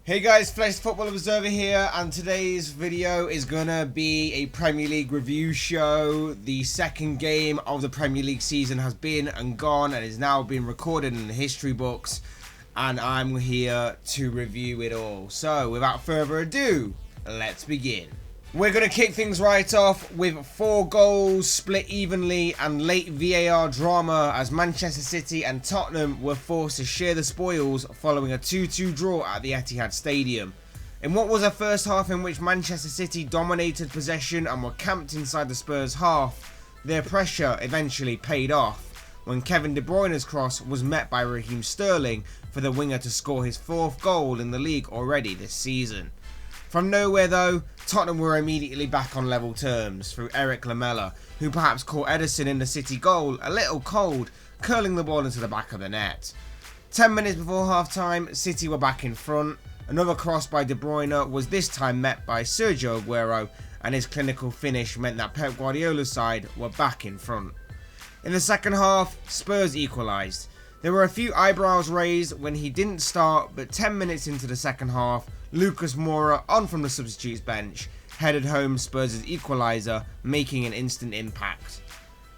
Hey guys, Fletch Football Observer here, and today's video is gonna be a Premier League review show. The second game of the Premier League season has been and gone and is now being recorded in the history books, and I'm here to review it all. So without further ado, let's begin. We're going to kick things right off with 4 goals split evenly and late VAR drama as Manchester City and Tottenham were forced to share the spoils following a 2-2 draw at the Etihad Stadium. In what was a first half in which Manchester City dominated possession and were camped inside the Spurs half, their pressure eventually paid off when Kevin De Bruyne's cross was met by Raheem Sterling for the winger to score his 4th goal in the league already this season. From nowhere though, Tottenham were immediately back on level terms through Eric Lamela, who perhaps caught Ederson in the City goal a little cold, curling the ball into the back of the net. 10 minutes before half time, City were back in front. Another cross by De Bruyne was this time met by Sergio Aguero, and his clinical finish meant that Pep Guardiola's side were back in front. In the second half, Spurs equalised. There were a few eyebrows raised when he didn't start, but 10 minutes into the second half, Lucas Moura, on from the substitutes bench, headed home Spurs' equaliser, making an instant impact.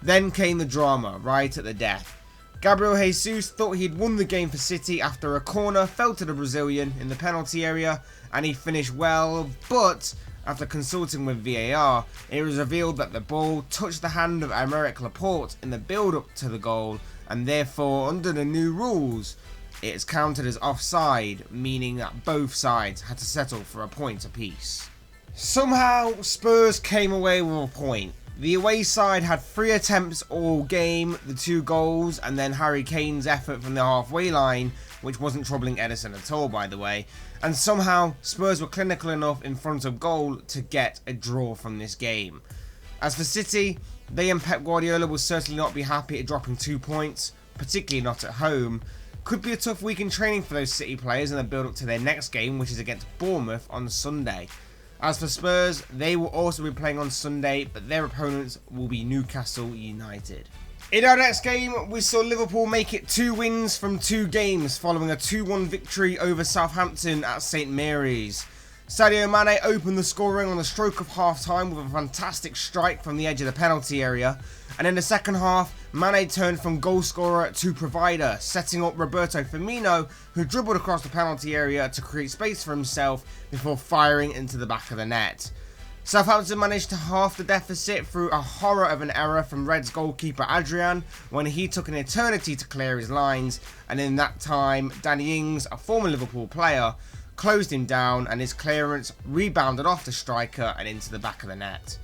Then came the drama, right at the death. Gabriel Jesus thought he'd won the game for City after a corner fell to the Brazilian in the penalty area, and he finished well, but after consulting with VAR, it was revealed that the ball touched the hand of Aymeric Laporte in the build-up to the goal, and therefore, under the new rules, it's counted as offside, meaning that both sides had to settle for a point apiece. Somehow, Spurs came away with a point. The away side had 3 attempts all game, the 2 goals, and then Harry Kane's effort from the halfway line, which wasn't troubling Ederson at all, by the way. And somehow, Spurs were clinical enough in front of goal to get a draw from this game. As for City, they and Pep Guardiola will certainly not be happy at dropping 2 points, particularly not at home. Could be a tough week in training for those City players in the build up to their next game, which is against Bournemouth on Sunday. As for Spurs, they will also be playing on Sunday, but their opponents will be Newcastle United. In our next game, we saw Liverpool make it 2 wins from 2 games following a 2-1 victory over Southampton at St Mary's. Sadio Mane opened the scoring on the stroke of half-time with a fantastic strike from the edge of the penalty area, and in the second half, Mane turned from goal scorer to provider, setting up Roberto Firmino, who dribbled across the penalty area to create space for himself before firing into the back of the net. Southampton managed to halve the deficit through a horror of an error from Reds goalkeeper Adrian when he took an eternity to clear his lines, and in that time, Danny Ings, a former Liverpool player, closed him down and his clearance rebounded off the striker and into the back of the net.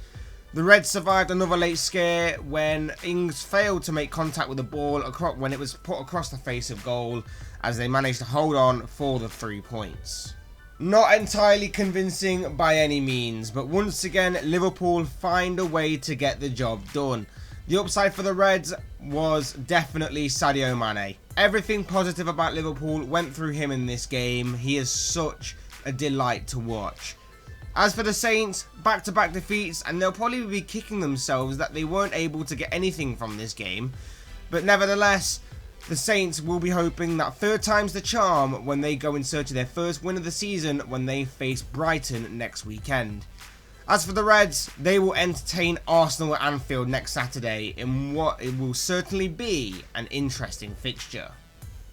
The Reds survived another late scare when Ings failed to make contact with the ball when it was put across the face of goal, as they managed to hold on for the 3 points. Not entirely convincing by any means, but once again Liverpool find a way to get the job done. The upside for the Reds was definitely Sadio Mane. Everything positive about Liverpool went through him in this game. He is such a delight to watch. As for the Saints, back-to-back defeats, and they'll probably be kicking themselves that they weren't able to get anything from this game. But nevertheless, the Saints will be hoping that 3rd time's the charm when they go in search of their first win of the season when they face Brighton next weekend. As for the Reds, they will entertain Arsenal at Anfield next Saturday in what it will certainly be an interesting fixture.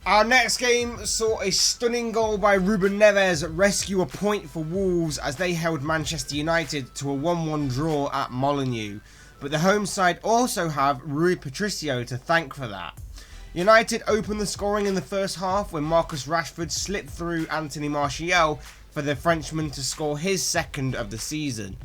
Our next game saw a stunning goal by Ruben Neves rescue a point for Wolves as they held Manchester United to a 1-1 draw at Molineux, but the home side also have Rui Patricio to thank for that. United opened the scoring in the first half when Marcus Rashford slipped through Anthony Martial for the Frenchman to score his 2nd of the season.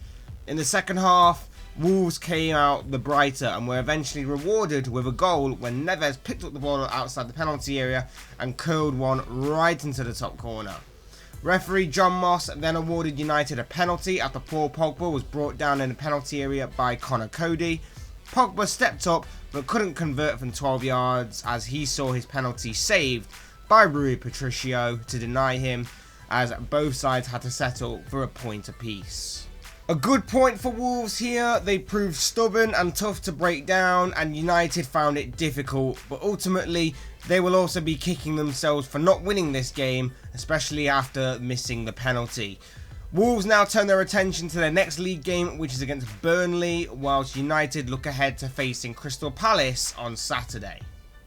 In the second half, Wolves came out the brighter and were eventually rewarded with a goal when Neves picked up the ball outside the penalty area and curled one right into the top corner. Referee John Moss then awarded United a penalty after Paul Pogba was brought down in the penalty area by Connor Cody. Pogba stepped up but couldn't convert from 12 yards as he saw his penalty saved by Rui Patricio to deny him, as both sides had to settle for a point apiece. A good point for Wolves here. They proved stubborn and tough to break down, and United found it difficult, but ultimately they will also be kicking themselves for not winning this game, especially after missing the penalty. Wolves now turn their attention to their next league game, which is against Burnley, whilst United look ahead to facing Crystal Palace on Saturday.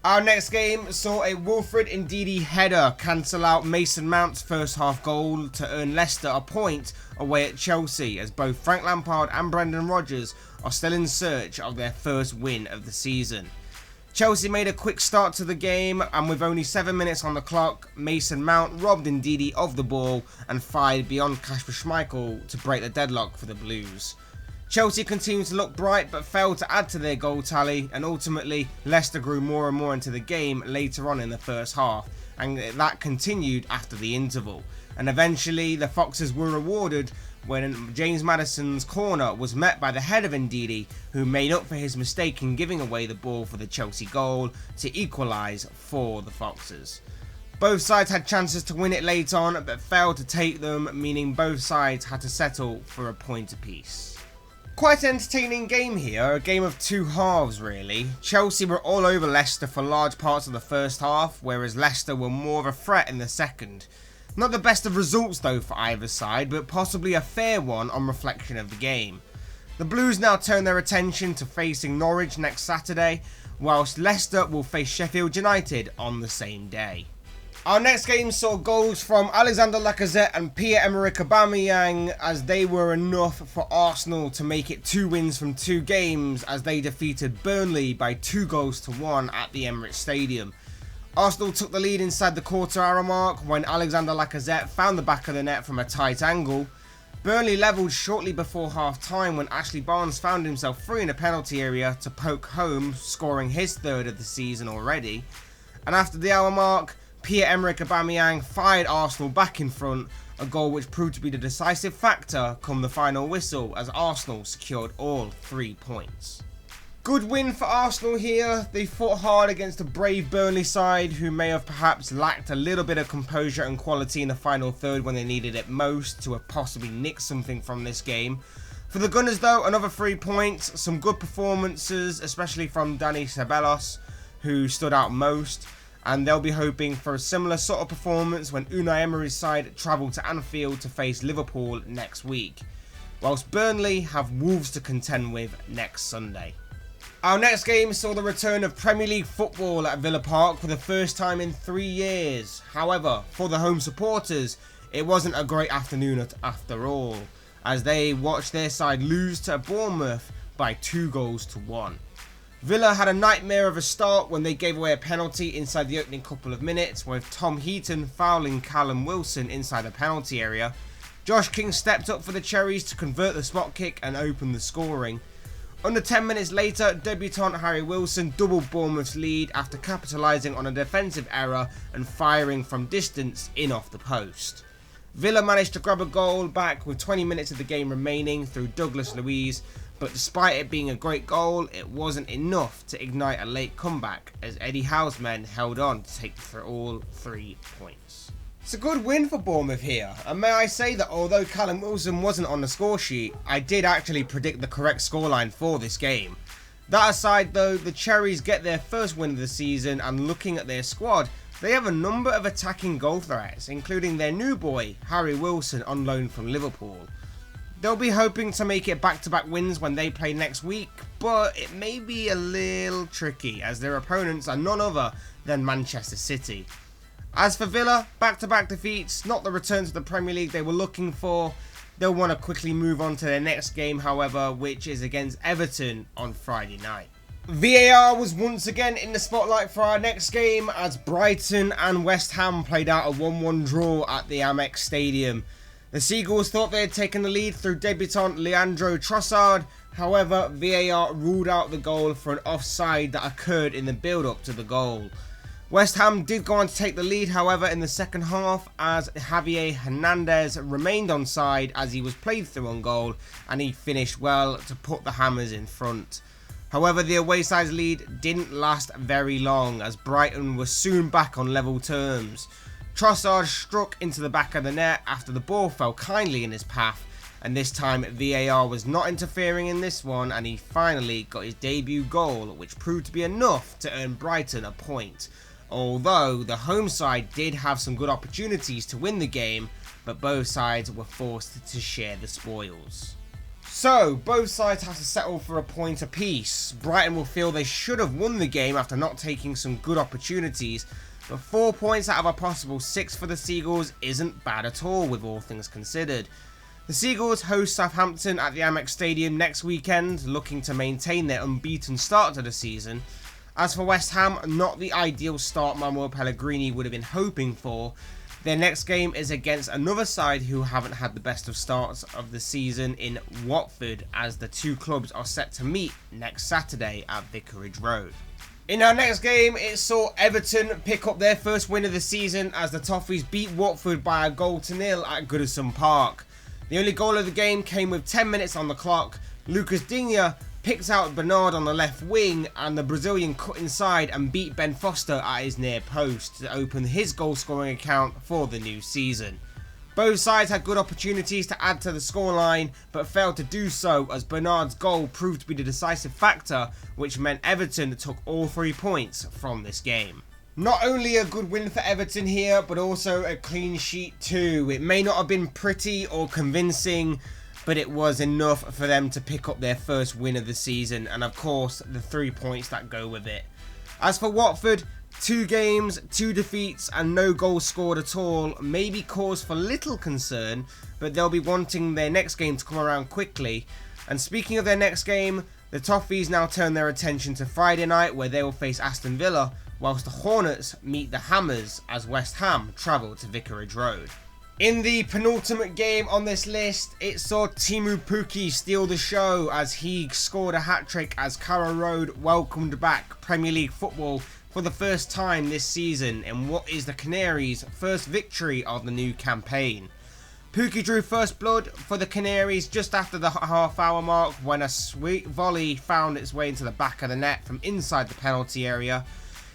Our next game saw a Wilfred Ndidi header cancel out Mason Mount's first half goal to earn Leicester a point away at Chelsea, as both Frank Lampard and Brendan Rodgers are still in search of their first win of the season. Chelsea made a quick start to the game, and with only 7 minutes on the clock, Mason Mount robbed Ndidi of the ball and fired beyond Kasper Schmeichel to break the deadlock for the Blues. Chelsea continued to look bright but failed to add to their goal tally, and ultimately Leicester grew more and more into the game later on in the first half, and that continued after the interval. And eventually the Foxes were rewarded when James Maddison's corner was met by the head of Ndidi, who made up for his mistake in giving away the ball for the Chelsea goal to equalise for the Foxes. Both sides had chances to win it late on but failed to take them, meaning both sides had to settle for a point apiece. Quite an entertaining game here, a game of two halves really. Chelsea were all over Leicester for large parts of the first half, whereas Leicester were more of a threat in the second. Not the best of results though for either side, but possibly a fair one on reflection of the game. The Blues now turn their attention to facing Norwich next Saturday, whilst Leicester will face Sheffield United on the same day. Our next game saw goals from Alexander Lacazette and Pierre-Emerick Aubameyang, as they were enough for Arsenal to make it 2 wins from 2 games as they defeated Burnley by 2-1 at the Emirates Stadium. Arsenal took the lead inside the quarter-hour mark when Alexander Lacazette found the back of the net from a tight angle. Burnley levelled shortly before half-time when Ashley Barnes found himself free in a penalty area to poke home, scoring his 3rd of the season already. And after the hour mark, Pierre-Emerick Aubameyang fired Arsenal back in front, a goal which proved to be the decisive factor come the final whistle as Arsenal secured all 3 points. Good win for Arsenal here. They fought hard against a brave Burnley side who may have perhaps lacked a little bit of composure and quality in the final third when they needed it most to have possibly nicked something from this game. For the Gunners though, another 3 points, some good performances, especially from Dani Ceballos, who stood out most. And they'll be hoping for a similar sort of performance when Unai Emery's side travel to Anfield to face Liverpool next week, whilst Burnley have Wolves to contend with next Sunday. Our next game saw the return of Premier League football at Villa Park for the first time in 3 years. However, for the home supporters, it wasn't a great afternoon after all, as they watched their side lose to Bournemouth by 2-1. Villa had a nightmare of a start when they gave away a penalty inside the opening couple of minutes, with Tom Heaton fouling Callum Wilson inside the penalty area. Josh King stepped up for the Cherries to convert the spot kick and open the scoring. Under 10 minutes later, debutant Harry Wilson doubled Bournemouth's lead after capitalising on a defensive error and firing from distance in off the post. Villa managed to grab a goal back with 20 minutes of the game remaining through Douglas Luiz, but despite it being a great goal, it wasn't enough to ignite a late comeback as Eddie Howe's men held on to take for all 3 points. It's a good win for Bournemouth here, and may I say that although Callum Wilson wasn't on the score sheet, I did actually predict the correct scoreline for this game. That aside though, the Cherries get their first win of the season, and looking at their squad, they have a number of attacking goal threats, including their new boy, Harry Wilson, on loan from Liverpool. They'll be hoping to make it back-to-back wins when they play next week, but it may be a little tricky as their opponents are none other than Manchester City. As for Villa, back-to-back defeats, not the return to the Premier League they were looking for. They'll want to quickly move on to their next game, however, which is against Everton on Friday night. VAR was once again in the spotlight for our next game as Brighton and West Ham played out a 1-1 draw at the Amex Stadium. The Seagulls thought they had taken the lead through debutant Leandro Trossard, however VAR ruled out the goal for an offside that occurred in the build-up to the goal. West Ham did go on to take the lead however in the second half as Javier Hernandez remained onside as he was played through on goal and he finished well to put the Hammers in front. However, the away side's lead didn't last very long as Brighton was soon back on level terms. Trossard struck into the back of the net after the ball fell kindly in his path and this time VAR was not interfering in this one, and he finally got his debut goal, which proved to be enough to earn Brighton a point. Although the home side did have some good opportunities to win the game, but both sides were forced to share the spoils. So, both sides have to settle for a point apiece. Brighton will feel they should have won the game after not taking some good opportunities, but 4 points out of a possible 6 for the Seagulls isn't bad at all with all things considered. The Seagulls host Southampton at the Amex Stadium next weekend, looking to maintain their unbeaten start to the season. As for West Ham, not the ideal start Manuel Pellegrini would have been hoping for. Their next game is against another side who haven't had the best of starts of the season in Watford, as the two clubs are set to meet next Saturday at Vicarage Road. In our next game, it saw Everton pick up their first win of the season as the Toffees beat Watford by a 1-0 at Goodison Park. The only goal of the game came with 10 minutes on the clock. Lucas Digne picked out Bernard on the left wing, and the Brazilian cut inside and beat Ben Foster at his near post to open his goal scoring account for the new season. Both sides had good opportunities to add to the scoreline, but failed to do so as Bernard's goal proved to be the decisive factor, which meant Everton took all 3 points from this game. Not only a good win for Everton here, but also a clean sheet too. It may not have been pretty or convincing, but it was enough for them to pick up their first win of the season, and of course the 3 points that go with it. As for Watford, 2 games, 2 defeats and no goals scored at all may be cause for little concern, but they'll be wanting their next game to come around quickly. And speaking of their next game, the Toffees now turn their attention to Friday night, where they will face Aston Villa, whilst the Hornets meet the Hammers as West Ham travel to Vicarage Road. In the penultimate game on this list, it saw Teemu Pukki steal the show as he scored a hat-trick as Carrow Road welcomed back Premier League football for the first time this season in what is the Canaries' first victory of the new campaign. Pukki drew first blood for the Canaries just after the half-hour mark when a sweet volley found its way into the back of the net from inside the penalty area.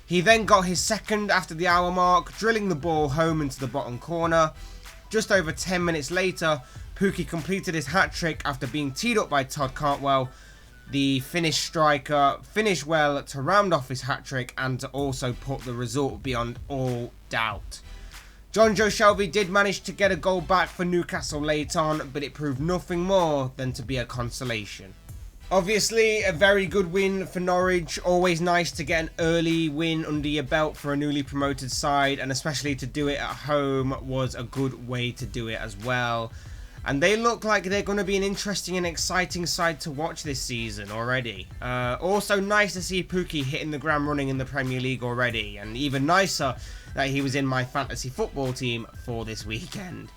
He then got his second after the hour mark, drilling the ball home into the bottom corner. Just over 10 minutes later, Pukki completed his hat-trick after being teed up by Todd Cantwell. The Finnish striker finished well to round off his hat-trick and to also put the result beyond all doubt. John Joe Shelby did manage to get a goal back for Newcastle late on, but it proved nothing more than to be a consolation. Obviously, a very good win for Norwich. Always nice to get an early win under your belt for a newly promoted side, and especially to do it at home was a good way to do it as well. And they look like they're going to be an interesting and exciting side to watch this season already. Also nice to see Pukki hitting the ground running in the Premier League already, and even nicer that he was in my fantasy football team for this weekend.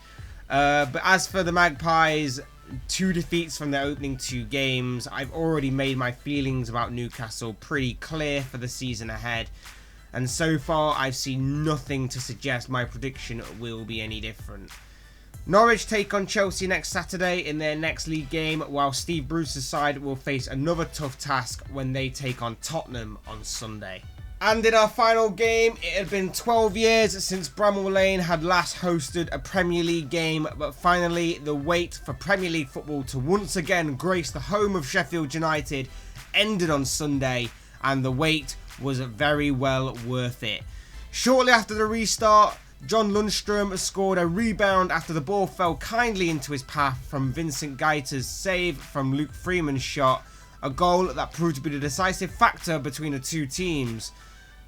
But as for the Magpies, 2 defeats from their opening 2 games. I've already made my feelings about Newcastle pretty clear for the season ahead, and so far I've seen nothing to suggest my prediction will be any different. Norwich take on Chelsea next Saturday in their next league game, while Steve Bruce's side will face another tough task when they take on Tottenham on Sunday. And in our final game, it had been 12 years since Bramall Lane had last hosted a Premier League game, but finally the wait for Premier League football to once again grace the home of Sheffield United ended on Sunday, and the wait was very well worth it. Shortly after the restart, John Lundstrom scored a rebound after the ball fell kindly into his path from Vincent Gaeta's save from Luke Freeman's shot, a goal that proved to be the decisive factor between the two teams.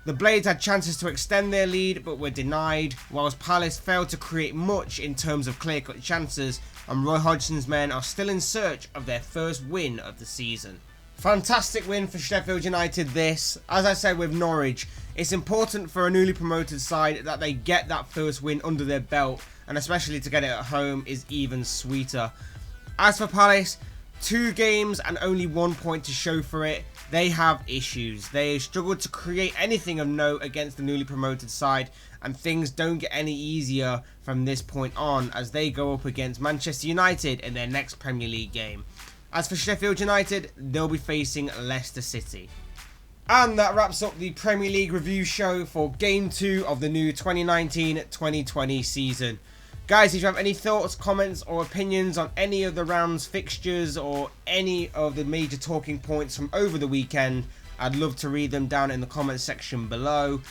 The Blades had chances to extend their lead but were denied, whilst Palace failed to create much in terms of clear-cut chances, and Roy Hodgson's men are still in search of their first win of the season. Fantastic win for Sheffield United this. As I said with Norwich, it's important for a newly promoted side that they get that first win under their belt, and especially to get it at home is even sweeter. As for Palace, 2 games and only 1 point to show for it. They have issues. They struggled to create anything of note against the newly promoted side, and things don't get any easier from this point on as they go up against Manchester United in their next Premier League game. As for Sheffield United, they'll be facing Leicester City. And that wraps up the Premier League review show for Game 2 of the new 2019-2020 season. Guys, if you have any thoughts, comments or opinions on any of the round's fixtures or any of the major talking points from over the weekend, I'd love to read them down in the comments section below.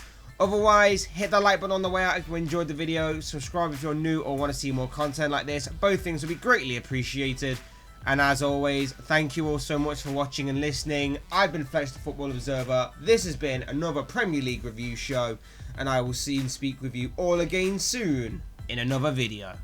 Otherwise, hit the like button on the way out if you enjoyed the video, subscribe if you're new or want to see more content like this. Both things would be greatly appreciated. And as always, thank you all so much for watching and listening. I've been Fletch, the Football Observer. This has been another Premier League review show, and I will see and speak with you all again soon in another video.